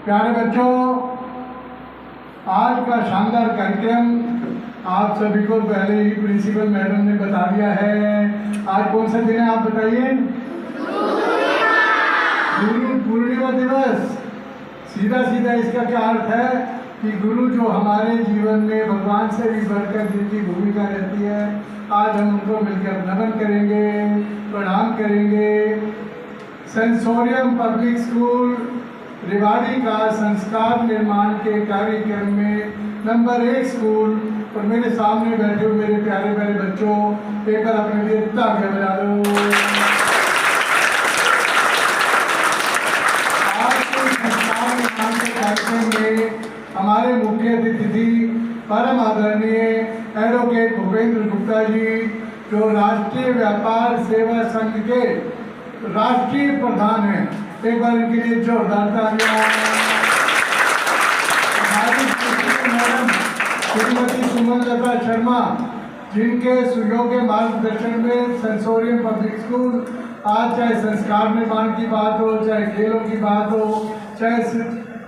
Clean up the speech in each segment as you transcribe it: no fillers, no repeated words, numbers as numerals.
प्यारे बच्चों, आज का शानदार कार्यक्रम आप सभी को पहले ही प्रिंसिपल मैडम ने बता दिया है। आज कौन सा दिन है आप बताइए? गुरु पूर्णिमा दिवस। सीधा सीधा इसका क्या अर्थ है कि गुरु जो हमारे जीवन में भगवान से भी बढ़कर जिनकी भूमिका रहती है, आज हम उनको मिलकर नमन करेंगे, प्रणाम करेंगे। सेंसोरियम पब्लिक स्कूल रेवाड़ी का संस्कार निर्माण के कार्यक्रम में नंबर 1 स्कूल और मेरे सामने बैठे हुए मेरे प्यारे प्यारे बच्चों, एक बार अपने लिए तालियां बजा दो। आज के संस्कार निर्माण के कार्यक्रम में हमारे मुख्य अतिथि परम आदरणीय एडवोकेट भूपेंद्र गुप्ता जी, जो राष्ट्रीय व्यापार सेवा संघ के राष्ट्रीय प्रधान हैं। एक बार इनके लिए जोरदार तालियां। हमारी मैडम श्रीमती सुमनलता शर्मा, जिनके सुयोग्य मार्गदर्शन में सेंसोरियम पब्लिक स्कूल आज चाहे संस्कार निर्माण की बात हो, चाहे खेलों की बात हो, चाहे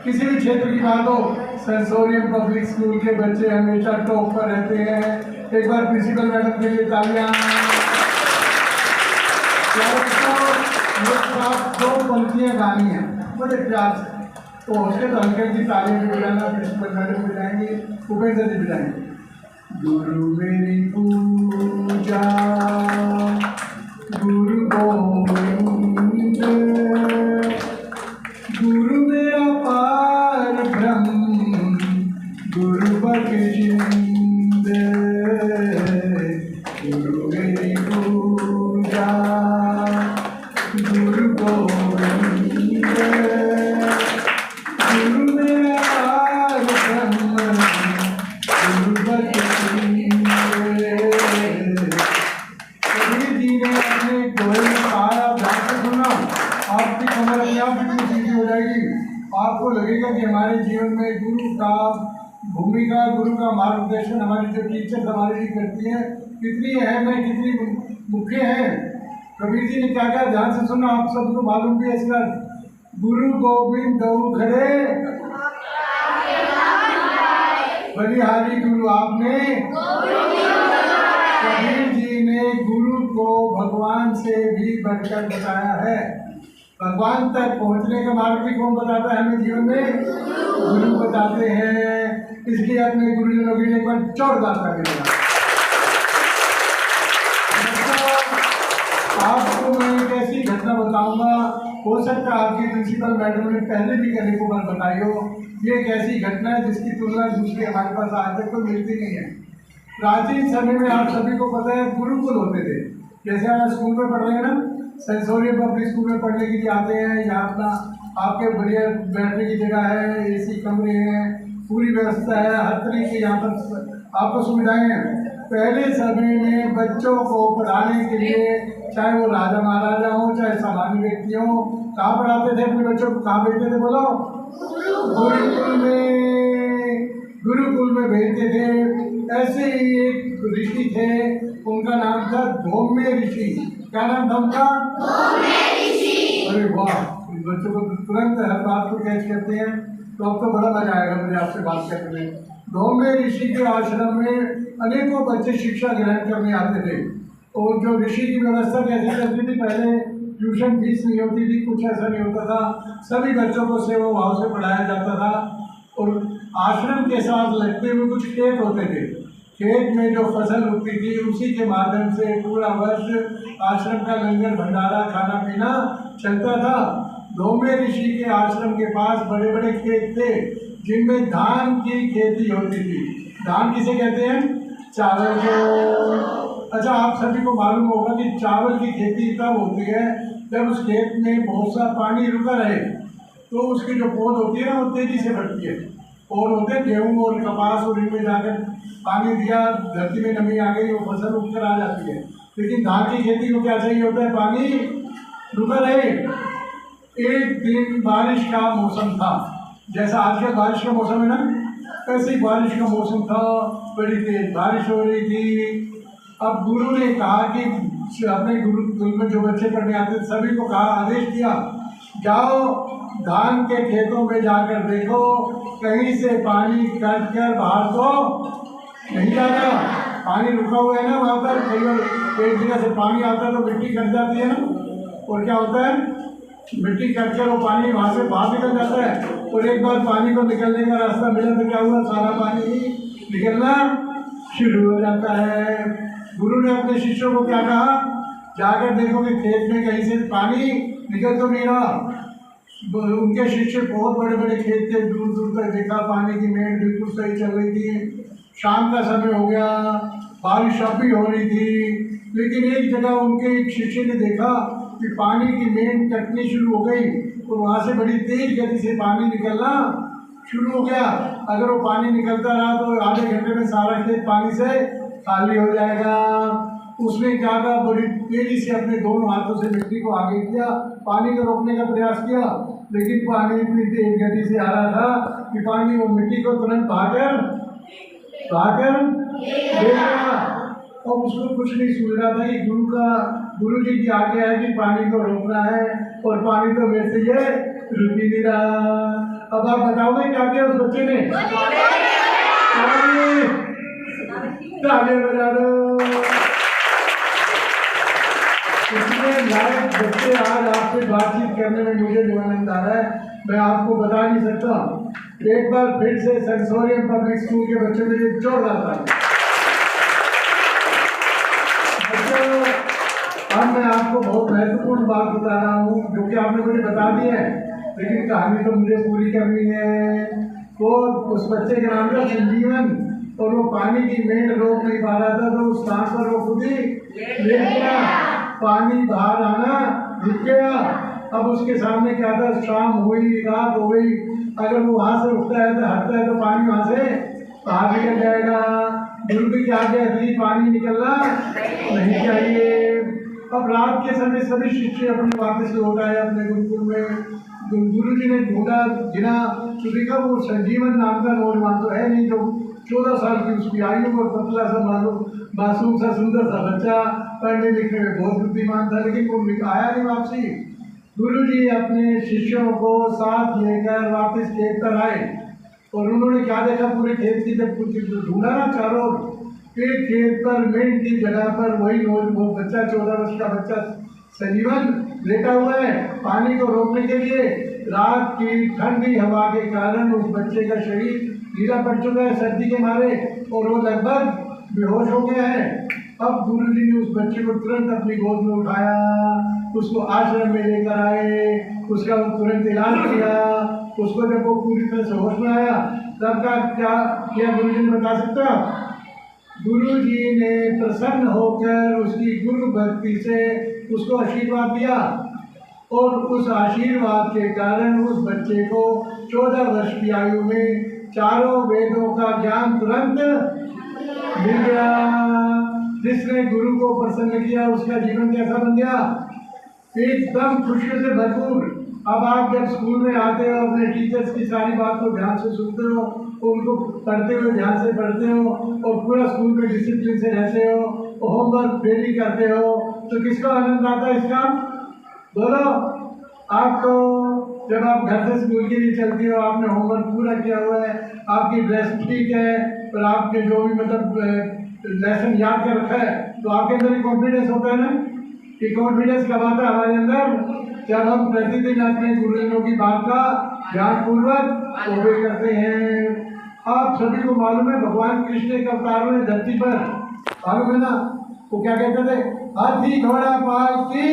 किसी भी क्षेत्र की बात हो, सेंसोरियम पब्लिक स्कूल के बच्चे हमेशा टॉप पर रहते हैं। एक बार प्रिंसिपल मैडम के लिए तालियां। दो पंक्तियां गानी है बड़े प्यार से, तो उसके तो अंकल की तालियां भी बजाना, प्रिंसिपल मैडम बजाएंगे, भूपेंद्र जी बजाएंगे। गुरु मेरी पूजा गुरु गोविंद, गुरु मेरा पार ब्रह्म, गुरु बख्शिंद। गुरु मेरी पूजा गुरु गोविंद, गुरु मेरा पार ब्रह्म, गुरु बख्शिंद। कबीर जी ने अपने दोहे में कहा, ध्यान से सुनना, आपकी कमर अपने आप बिल्कुल सीधी हो जाएगी। आपको लगेगा कि हमारे जीवन में गुरु का भूमिका, गुरु का मार्गदर्शन हमारी जो टीचर्स हमारे लिए करती हैं कितनी अहम है, कितनी मुख्य है। कबीर जी ने क्या कहा, ध्यान से सुनना, आप सबको मालूम भी है इसका। गुरु गोविंद दऊ खड़े बलिहारी गुरु आपने। कबीर जी ने गुरु को भगवान से भी बढ़कर बताया है। भगवान तक पहुंचने का मार्ग भी कौन बताता है हमें जीवन में? गुरु बताते हैं। इसलिए अपने गुरुजनों के लिए एक बार जोरदार तालियां। आपको मैं एक ऐसी घटना बताऊंगा, हो सकता है आपकी प्रिंसिपल मैडम ने पहले भी कभी को बार बताई हो। ये एक ऐसी घटना है जिसकी तुलना दूसरी हमारे पास आज तक तो मिलती नहीं है। प्राचीन समय में आप सभी को पता है गुरुकुल होते थे। जैसे आप स्कूल में पढ़ रहे हैं ना, सेंसोरियम पब्लिक स्कूल में पढ़ने के लिए आते हैं, यहाँ अपना आपके बढ़िया बैठने की जगह है, AC कमरे हैं, पूरी व्यवस्था है, हर तरीके की यहाँ पर आपको सुविधाएं हैं। पहले समय में बच्चों को पढ़ाने के लिए, चाहे वो राजा महाराजा हो, चाहे सामान्य व्यक्ति हो, कहाँ पढ़ाते थे अपने बच्चों को? कहाँ भेजते थे बोलो? गुरुकुल में भेजते थे। ऐसे ही एक ऋषि थे, उनका नाम था धौम्य ऋषि। क्या नाम था उनका? अरे वाह, बच्चों को तुरंत हर बात को कैच करते हैं, तो अब तो बड़ा मजा आएगा मुझे आपसे बात करने में। धौम्य ऋषि के आश्रम में अनेकों बच्चे शिक्षा ग्रहण करने आते थे। और जो ऋषि की व्यवस्था कैसे करती थी, पहले ट्यूशन फीस नहीं होती थी, कुछ ऐसा नहीं होता था, सभी बच्चों को सेवा भाव से पढ़ाया जाता था। और आश्रम के साथ लगते हुए कुछ खेत होते थे, खेत में जो फसल उगती थी उसी के माध्यम से पूरा वर्ष आश्रम का लंगर भंडारा खाना पीना चलता था। धौम्य ऋषि के आश्रम के पास बड़े बड़े खेत थे, जिनमें धान की खेती होती थी। धान किसे कहते हैं? चावल को। अच्छा, आप सभी को मालूम होगा कि चावल की खेती तब होती है जब उस खेत में बहुत सा पानी रुका रहे, तो उसकी जो पौध होती है ना, वो तेजी से बढ़ती है। और होते हैं गेहूँ और कपास, और इनमें जाकर पानी दिया, धरती में नमी आ गई, वो फसल उगकर आ जाती है। लेकिन धान की खेती को क्या चाहिए होता है? पानी रुका रहे। एक दिन बारिश का मौसम था, जैसा आजकल बारिश का मौसम है ना, ऐसे ही बारिश का मौसम था, बड़ी तेज बारिश हो रही थी। अब गुरु ने कहा कि अपने गुरुकुल में जो बच्चे पढ़ने आते थे सभी को कहा, आदेश दिया, जाओ धान के खेतों में जाकर देखो, कहीं से पानी कट कर बाहर तो नहीं जाता। पानी रुका हुआ है ना वहाँ पर, कई बार एक जगह से पानी आता है तो मिट्टी कट जाती है ना, और क्या होता है, मिट्टी कट कर वो पानी वहाँ से बाहर निकल जाता है। और एक बार पानी को निकलने का रास्ता मिला तो क्या हुआ, सारा पानी निकलना शुरू हो जाता है। गुरु ने अपने शिष्यों को क्या कहा, जाकर देखो कि खेत में कहीं से पानी निकल तो नहीं रहा। उनके शिष्य बहुत बड़े बड़े खेत थे, दूर दूर तक देखा पानी की मेड़ बिल्कुल सही चल रही थी। शाम का समय हो गया, बारिश अब भी हो रही थी, लेकिन एक जगह उनके एक शिष्य ने देखा कि पानी की मेड़ कटनी शुरू हो गई और वहाँ से बड़ी तेज गति से पानी निकलना शुरू हो गया। अगर वो पानी निकलता रहा तो आधे घंटे में सारा खेत पानी से खाली हो जाएगा। उसने क्या कहा, बड़ी तेजी से अपने दोनों हाथों से मिट्टी को आगे किया, पानी को रोकने का प्रयास किया, लेकिन पानी इतनी तेज गति से आ रहा था कि पानी वो मिट्टी को तुरंत भागकर ले गया। और उसको कुछ नहीं सूझ रहा था कि गुरु जी की आज्ञा है कि पानी को रोकना है, और पानी तो मेरे से ये रुक ही नहीं रहा। अब आप बताओगे क्या किया उस बच्चे ने? तालियां बजा दो। इतने लायक बच्चे आज आपसे बातचीत करने में मुझे जो आनंद आ रहा है मैं आपको बता नहीं सकता। एक बार फिर से सेंसोरियम पब्लिक स्कूल के बच्चे मुझे जोड़ रहा था। अब मैं आपको बहुत महत्वपूर्ण बात बता रहा हूँ जो कि आपने मुझे बता दी है, लेकिन कहानी तो मुझे पूरी करनी है। तो उस बच्चे का नाम था संजीवन, और वो पानी की मेड़ रोक नहीं पा रहा था, तो उस सांस पर वो खुद ही लेट गया, पानी बाहर आना रुक गया। अब उसके सामने क्या था, शाम हुई, रात हो गई, अगर वो वहाँ से उठता है तो हटता है तो पानी वहाँ से बाहर निकल जाएगा। गुरु की क्या थी, पानी निकलना नहीं चाहिए। अब रात के समय सभी शिष्य अपने वापस लौट आए अपने गुरुकुल में। गुरु जी ने ढूंढा गिना तो देखा वो संजीवन नाम का नौजवान तो है नहीं, जो 14 साल की उसकी आयु और पतला सा मासूम सा सुंदर सा बच्चा, पढ़ने लिखने में बहुत बुद्धिमान था, लेकिन वो आया नहीं वापसी। गुरु जी अपने शिष्यों को साथ लेकर वापस खेत पर आए, और उन्होंने क्या देखा, पूरे खेत की जब कुछ ढूंढा ना चारों, एक खेत पर मेड़ की जगह पर वही वो बच्चा 14 वर्ष का बच्चा संजीवन लेटा हुआ है। पानी को रोकने के लिए रात की ठंडी हवा के कारण उस बच्चे का शरीर ढीला पड़ चुका है सर्दी के मारे, और वो लगभग बेहोश हो गया है। अब गुरु जी ने उस बच्चे को तुरंत अपनी गोद में उठाया, उसको आश्रम में लेकर आए, उसका तुरंत इलाज किया। उसको जब वो पूरी तरह से होश में आया तब का क्या किया गुरु जी ने बता सकता? गुरु जी ने प्रसन्न होकर उसकी गुरु भक्ति से उसको आशीर्वाद दिया, और उस आशीर्वाद के कारण उस बच्चे को 14 वर्ष की आयु में चारों वेदों का ज्ञान तुरंत मिल गया। जिसने गुरु को प्रसन्न किया उसका जीवन कैसा बन गया? एकदम खुशियों से भरपूर। अब आप जब स्कूल में आते हो, अपने टीचर्स की सारी बात को ध्यान से सुनते हो, उनको पढ़ते हुए ध्यान से पढ़ते हो, और पूरा स्कूल में डिसिप्लिन से रहते हो, होमवर्क डेली करते हो, तो किसको आनंद आता है इसका? बोलो। आपको जब आप घर से स्कूल के लिए चलती हो, आपने होमवर्क पूरा किया हुआ है, आपकी ड्रेस ठीक है, और आपके जो भी मतलब लेसन याद कर रखा है, तो आपके अंदर कॉन्फिडेंस होता है ना। ये कॉन्फिडेंस कब आता है हमारे अंदर? जब हम प्रतिदिन अपने गुरुजनों की बात का ध्यानपूर्वक ओबे करते हैं। आप सभी को मालूम है भगवान कृष्ण एक अवतार में धरती पर, मालूम है ना, वो क्या कहते थे? हाथी घोड़ा पाल की,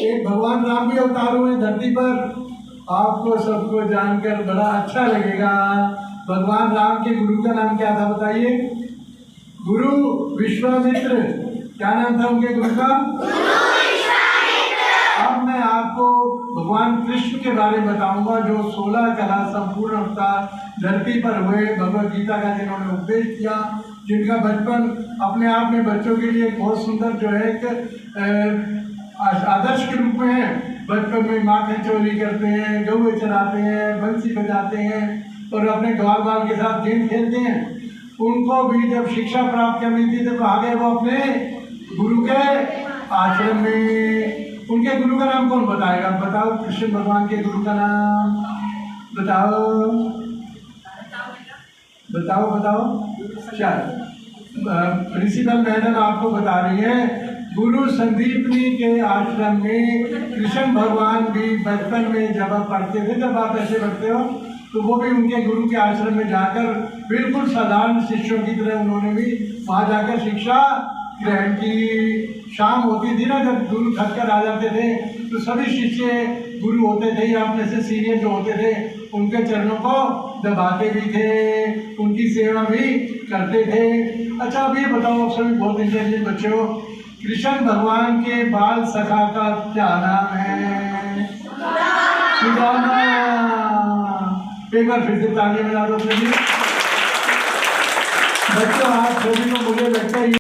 एक भगवान राम भी अवतार हुए धरती पर। आपको सबको जानकर बड़ा अच्छा लगेगा। भगवान राम के गुरु का नाम क्या था बताइए? गुरु विश्वामित्र। क्या नाम था उनके गुरु का? अब मैं आपको भगवान कृष्ण के बारे में बताऊंगा, जो 16 कला संपूर्ण अवतार धरती पर हुए, भगवद गीता का जिन्होंने उपदेश किया, जिनका बचपन अपने आप में बच्चों के लिए बहुत सुंदर जो है एक आदर्श के रूप में है। बचपन में माखन चोरी करते हैं, गौवे चराते हैं, बंसी बजाते हैं, और अपने ग्वाल बाल के साथ गेम खेलते हैं। उनको भी जब शिक्षा प्राप्त करनी थी तो कहाँ गए वो? अपने गुरु के आश्रम में। उनके गुरु का नाम कौन बताएगा? बताओ, कृष्ण भगवान के गुरु का नाम बताओ बताओ बताओ। चल, प्रिंसिपल मैडम आपको बता रही है, गुरु संदीपनी के आश्रम में कृष्ण भगवान भी बचपन में जब आप पढ़ते थे, जब आप ऐसे पढ़ते हो, तो वो भी उनके गुरु के आश्रम में जाकर बिल्कुल साधारण शिष्यों की तरह उन्होंने भी वहाँ जाकर शिक्षा ग्रहण की। शाम होती थी ना, जब गुरु थक कर आ जाते थे, तो सभी शिष्य गुरु होते थे या अपने से सीनियर जो होते थे उनके चरणों को दबाते भी थे, उनकी सेवा भी करते थे। अच्छा, अब ये बताओ, आप सभी बहुत इंटेलिजेंट बच्चे हो, कृष्ण भगवान के बाल सखा का क्या नाम है? सुदामा। एक बार फिर से तालियां बजा दो अपने लिए। बच्चों, आज सभी को मुझे लगता है